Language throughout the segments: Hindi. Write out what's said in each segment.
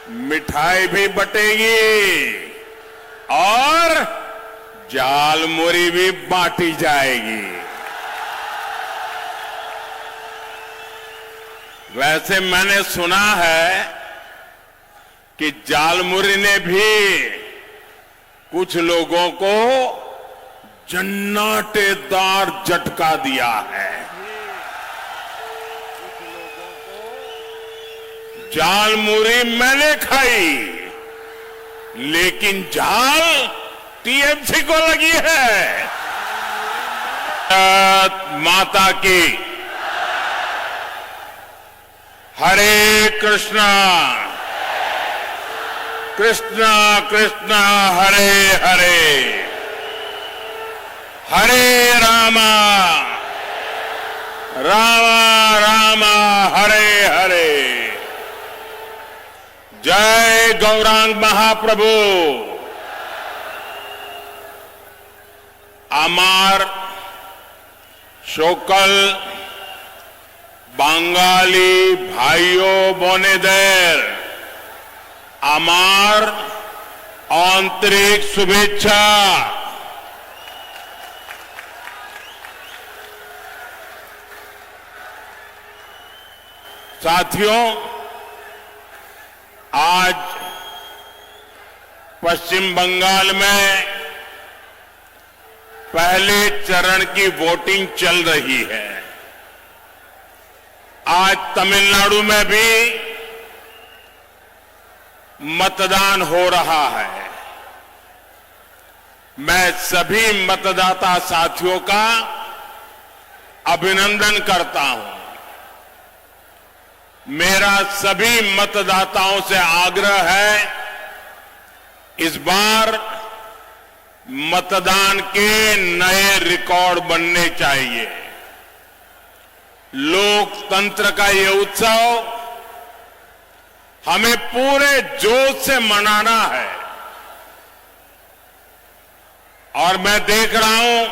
मिठाई भी बटेगी और झालमुरी भी बांटी जाएगी। वैसे मैंने सुना है कि झालमुरी ने भी कुछ लोगों को जन्नाटेदार झटका दिया है। झालमुरी मैंने खाई, लेकिन झाल टीएमसी को लगी है। माता की हरे कृष्णा कृष्णा कृष्णा हरे हरे, हरे रामा रामा रामा हरे हरे। जय गौरांग महाप्रभु। আমার সকল বাঙালি ভাইও বোনেদের আমার आंतरिक शुभेच्छा। साथियों, आज पश्चिम बंगाल में पहले चरण की वोटिंग चल रही है। आज तमिलनाडु में भी मतदान हो रहा है। मैं सभी मतदाता साथियों का अभिनंदन करता हूं। मेरा सभी मतदाताओं से आग्रह है, इस बार मतदान के नए रिकॉर्ड बनने चाहिए। लोकतंत्र का ये उत्सव हमें पूरे जोश से मनाना है। और मैं देख रहा हूं,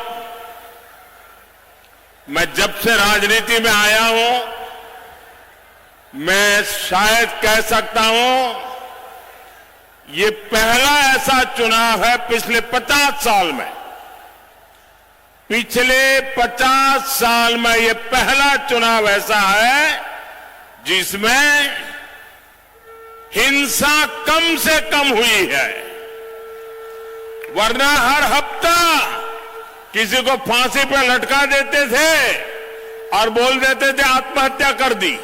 मैं जब से राजनीति में आया हूं, मैं शायद कह सकता हूं ये पहला ऐसा चुनाव है पिछले 50 साल में, पिछले 50 साल में ये पहला चुनाव ऐसा है जिसमें हिंसा कम से कम हुई है। वरना हर हफ्ता किसी को फांसी पर लटका देते थे और बोल देते थे आत्महत्या कर दी।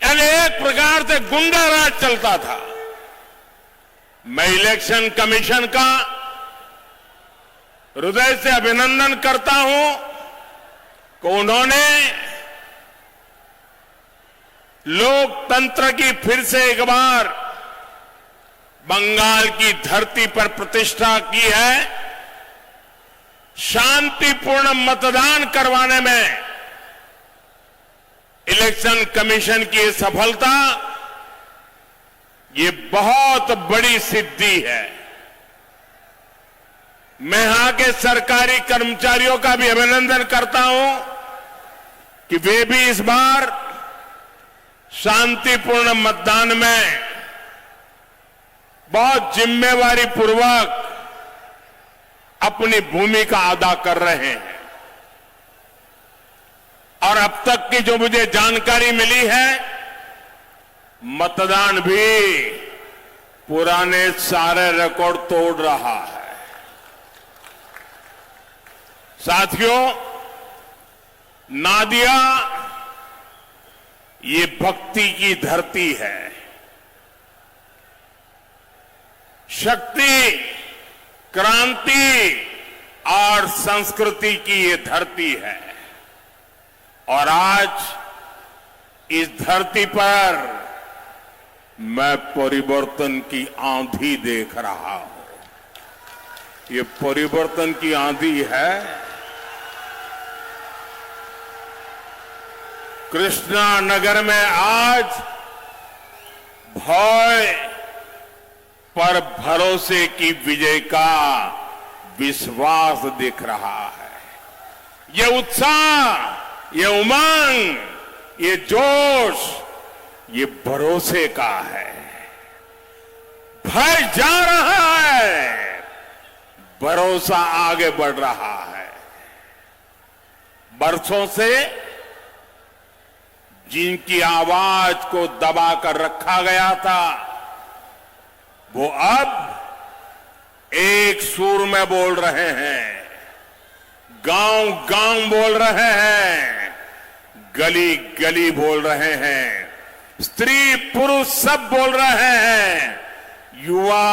यानी एक प्रकार से गुंडा राज चलता था। मैं इलेक्शन कमीशन का हृदय से अभिनंदन करता हूं कि उन्होंने लोकतंत्र की फिर से एक बार बंगाल की धरती पर प्रतिष्ठा की है। शांतिपूर्ण मतदान करवाने में इलेक्शन कमीशन की सफलता ये बहुत बड़ी सिद्धि है। मैं यहां के सरकारी कर्मचारियों का भी अभिनंदन करता हूं कि वे भी इस बार शांतिपूर्ण मतदान में बहुत जिम्मेवारी पूर्वक अपनी भूमिका अदा कर रहे हैं। और अब तक की जो मुझे जानकारी मिली है, मतदान भी पुराने सारे रिकॉर्ड तोड़ रहा है। साथियों, नादिया ये भक्ति की धरती है, शक्ति, क्रांति और संस्कृति की ये धरती है। और आज इस धरती पर मैं परिवर्तन की आंधी देख रहा हूं। ये परिवर्तन की आंधी है। कृष्णा नगर में आज भय पर भरोसे की विजय का विश्वास दिख रहा है। ये उत्साह, ये उमंग, ये जोश ये भरोसे का है। भय जा रहा है, भरोसा आगे बढ़ रहा है। बरसों से जिनकी आवाज को दबाकर रखा गया था, वो अब एक सुर में बोल रहे हैं, गांव गांव बोल रहे हैं, गली गली बोल रहे हैं, स्त्री पुरुष सब बोल रहे हैं, युवा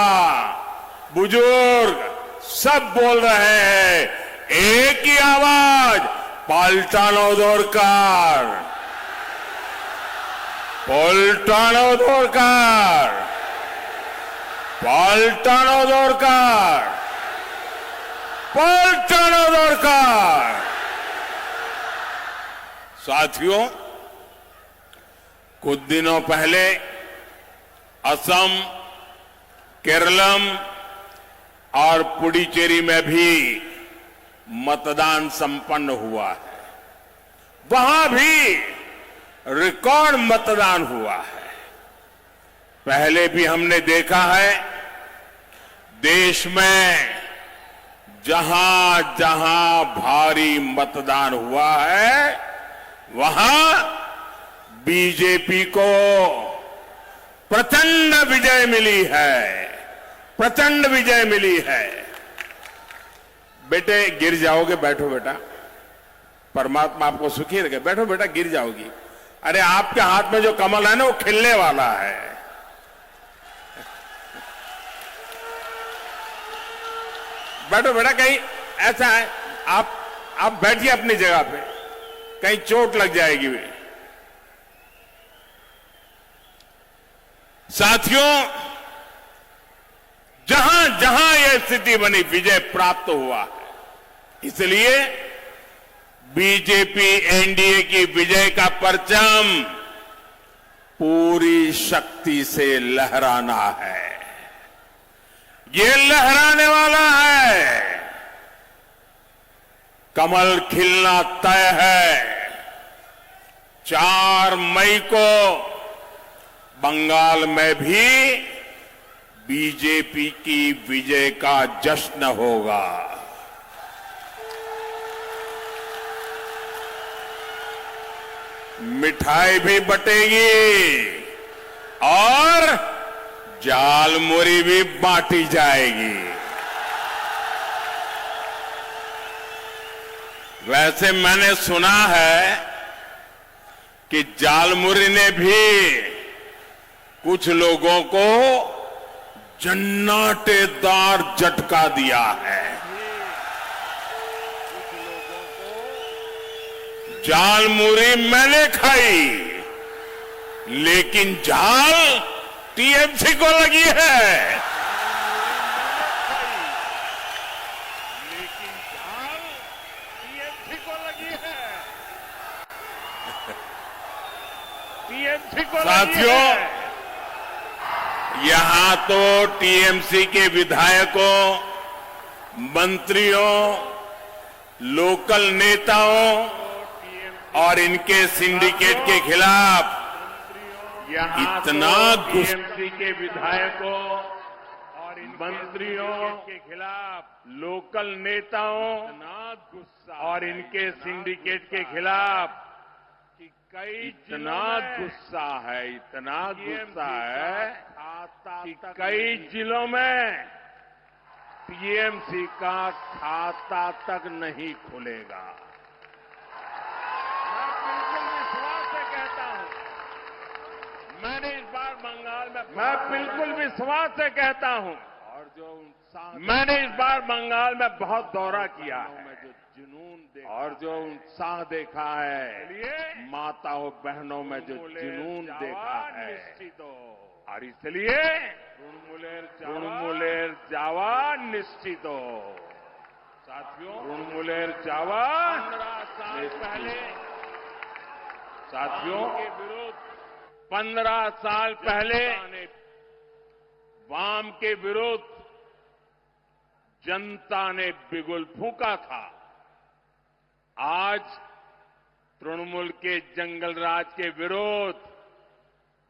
बुजुर्ग सब बोल रहे हैं, एक ही आवाज, पाल्टानो दरकार, पाल्टानो दरकार, पाल्टानो दरकार, पाल्टानो दरकार। साथियों, कुछ दिनों पहले असम, केरलम और पुडुचेरी में भी मतदान संपन्न हुआ है। वहां भी रिकॉर्ड मतदान हुआ है। पहले भी हमने देखा है, देश में जहां जहां भारी मतदान हुआ है, वहां बीजेपी को प्रचंड विजय मिली है, प्रचंड विजय मिली है। बेटे गिर जाओगे, बैठो बेटा, परमात्मा आपको सुखी रखे, बैठो बेटा, गिर जाओगी। अरे आपके हाथ में जो कमल है ना, वो खिलने वाला है। बैठो बेटा, कहीं ऐसा है, आप बैठिए अपनी जगह पे, कहीं चोट लग जाएगी। साथियों, जहां जहां यह स्थिति बनी, विजय प्राप्त हुआ है। इसलिए बीजेपी एनडीए की विजय का परचम पूरी शक्ति से लहराना है। ये लहराने वाला है। कमल खिलना तय है। 4 मई को बंगाल में भी बीजेपी की विजय का जश्न होगा। मिठाई भी बटेगी और जालमुरी भी बांटी जाएगी। वैसे मैंने सुना है कि जालमुरी ने भी कुछ लोगों को जन्नाटेदार झटका दिया है। जालमुरी मैंने खाई, लेकिन जाल टीएमसी को लगी है। लेकिन जाल टीएमसी को लगी है। टीएमसी को साथियों, यहां तो टीएमसी के विधायकों, मंत्रियों, लोकल नेताओं और इनके सिंडिकेट के खिलाफ इतना टीएमसी के विधायकों और मंत्रियों के खिलाफ, लोकल नेताओं और इनके सिंडिकेट के खिलाफ इतना गुस्सा है, इतना गुस्सा है कि कई जिलों में टीएमसी का खाता तक नहीं खुलेगा। मैंने इस बार बंगाल में, मैं बिल्कुल विश्वास से कहता हूं, मैंने इस बार बंगाल में बहुत दौरा किया है, और जो उत्साह देखा है, माताओं बहनों में जो जुनून देखा है, और इसलिए तृणमूलेर जावा निश्चित हो। साथियों, तृणमूलेर जावा पहले, साथियों, 15 साल पहले वाम के विरुद्ध जनता ने बिगुल फूंका था। आज तृणमूल के जंगल राज के विरुद्ध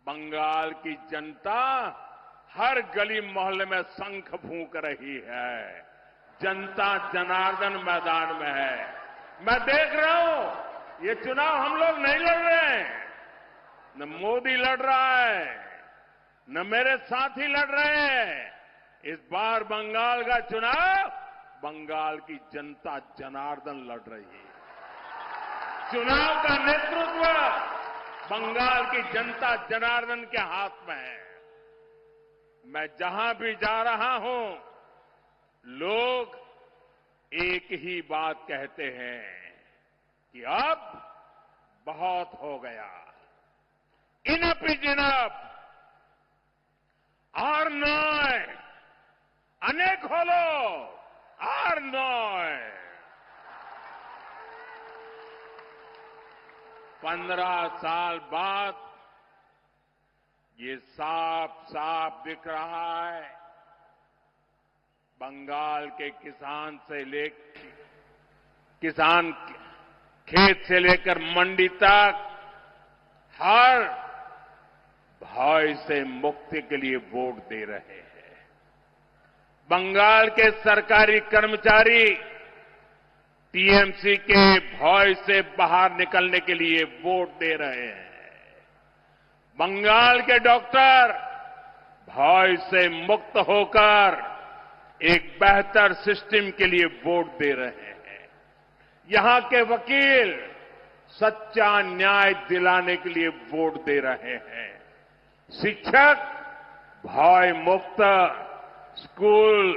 बंगाल की जनता हर गली मोहल्ले में शंख फूंक रही है। जनता जनार्दन मैदान में है। मैं देख रहा हूं ये चुनाव हम लोग नहीं लड़ रहे हैं, न मोदी लड़ रहा है, न मेरे साथी लड़ रहे हैं। इस बार बंगाल का चुनाव बंगाल की जनता जनार्दन लड़ रही है। चुनाव का नेतृत्व बंगाल की जनता जनार्दन के हाथ में है। मैं जहां भी जा रहा हूं, लोग एक ही बात कहते हैं कि अब बहुत हो गया, इनफ इज इनफ, और नॉय, अनेक खोलो, और नॉय। 15 साल बाद ये साफ साफ दिख रहा है। बंगाल के किसान खेत से लेकर मंडी तक हर भय से मुक्ति के लिए वोट दे रहे हैं। बंगाल के सरकारी कर्मचारी टीएमसी के भय से बाहर निकलने के लिए वोट दे रहे हैं। बंगाल के डॉक्टर भय से मुक्त होकर एक बेहतर सिस्टम के लिए वोट दे रहे हैं। यहां के वकील सच्चा न्याय दिलाने के लिए वोट दे रहे हैं। शिक्षक भय मुक्त स्कूल